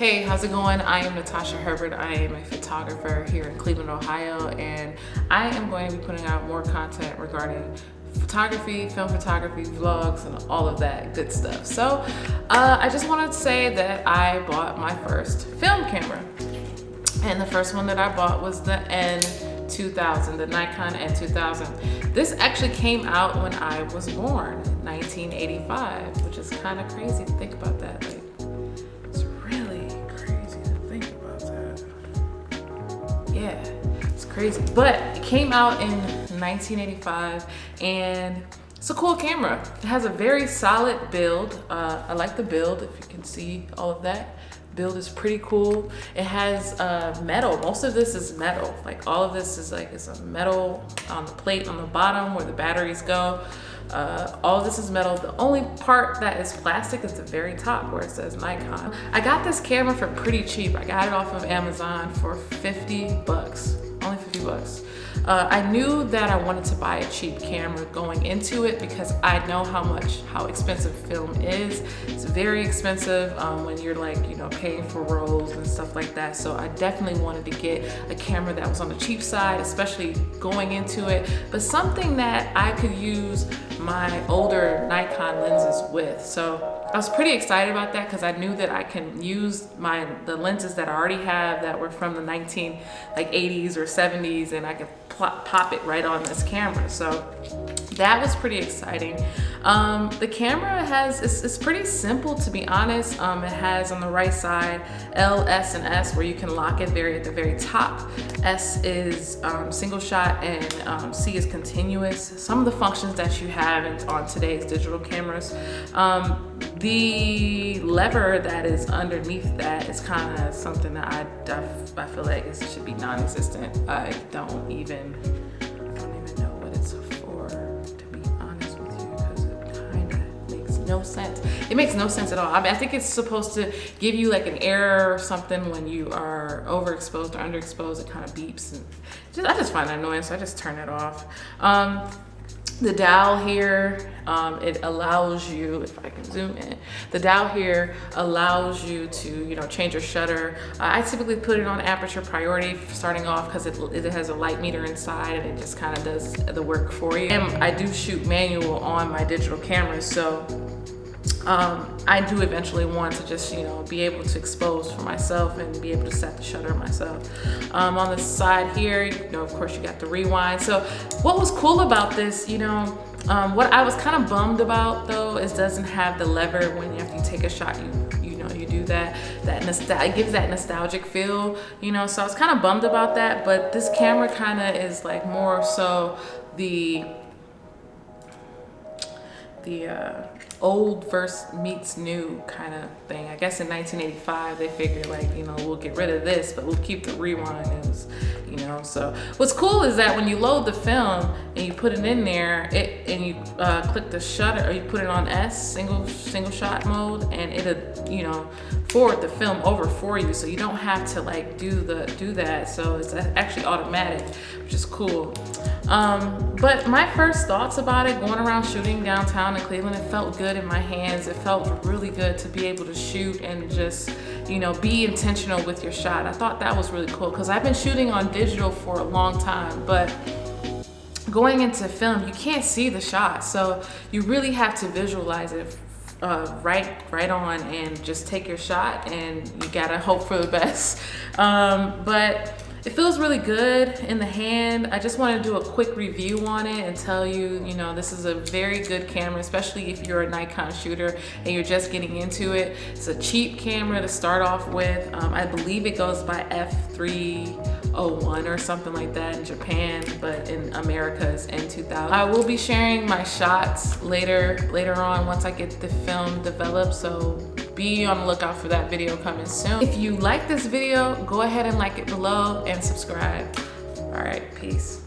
Hey, how's it going? I am Natasha Herbert. I am a photographer here in Cleveland, Ohio, and I am going to be putting out more content regarding photography, film photography, vlogs, and all of that good stuff. So I just wanted to say that I bought my first film camera. And the first one that I bought was the N2000, the Nikon N2000. This actually came out when I was born, 1985, which is kind of crazy to think about that. Like, it's really crazy to think about that. Yeah, it's crazy. But it came out in 1985, and it's a cool camera. It has a very solid build. I like the build, if you can see all of that. Build is pretty cool. It has metal. Most of this is metal. Like all of this is like, it's a metal on the plate on the bottom where the batteries go. All of this is metal. The only part that is plastic is the very top where it says Nikon. I got this camera for pretty cheap. I got it off of Amazon for 50 bucks, only 50 bucks. I knew that I wanted to buy a cheap camera going into it because I know how expensive film is. It's very expensive when you're like, you know, paying for rolls and stuff like that. So I definitely wanted to get a camera that was on the cheap side, especially going into it, but something that I could use my older Nikon lenses with. So I was pretty excited about that because I knew that I can use the lenses that I already have that were from the 80s or 70s, and I could pop it right on this camera. So that was pretty exciting. The camera it's pretty simple, to be honest. It has on the right side L, S, and S where you can lock it at the very top. S is single shot and C is continuous. Some of the functions that you have on today's digital cameras. The lever that is underneath that is kind of something that I feel like it should be non-existent. I don't even know what it's for, to be honest with you, because it kind of makes no sense. It makes no sense at all. I mean, I think it's supposed to give you like an error or something when you are overexposed or underexposed. It kind of beeps, and I just find that annoying, so I just turn it off. The dial here, it allows you, if I can zoom in, the dial here allows you to, you know, change your shutter. I typically put it on aperture priority starting off because it has a light meter inside and it just kind of does the work for you. And I do shoot manual on my digital cameras, so I do eventually want to just, you know, be able to expose for myself and be able to set the shutter myself. On the side here, you know, of course you got the rewind. So what was cool about this, you know, what I was kind of bummed about though is doesn't have the lever when after you take a shot, you know, you do that it gives that nostalgic feel, you know, so I was kind of bummed about that. But this camera kind of is like more so the old versus meets new kind of thing. I guess in 1985 they figured like, you know, we'll get rid of this, but we'll keep the rewind, you know. So what's cool is that when you load the film and you put it in there, and you click the shutter, or you put it on S, single shot mode, and it'll, you know, forward the film over for you, so you don't have to like do that. So it's actually automatic, which is cool. But my first thoughts about it, going around shooting downtown in Cleveland, it felt good in my hands. It felt really good to be able to shoot and just, you know, be intentional with your shot. I thought that was really cool because I've been shooting on digital for a long time, but going into film, you can't see the shot. So you really have to visualize it right on and just take your shot, and you gotta hope for the best. But it feels really good in the hand. I just want to do a quick review on it and tell you, you know, this is a very good camera, especially if you're a Nikon shooter and you're just getting into it. It's a cheap camera to start off with. I believe it goes by F301 or something like that in Japan, but in America it's N2000. I will be sharing my shots later on once I get the film developed, so be on the lookout for that video coming soon. If you like this video, go ahead and like it below and subscribe. All right, peace.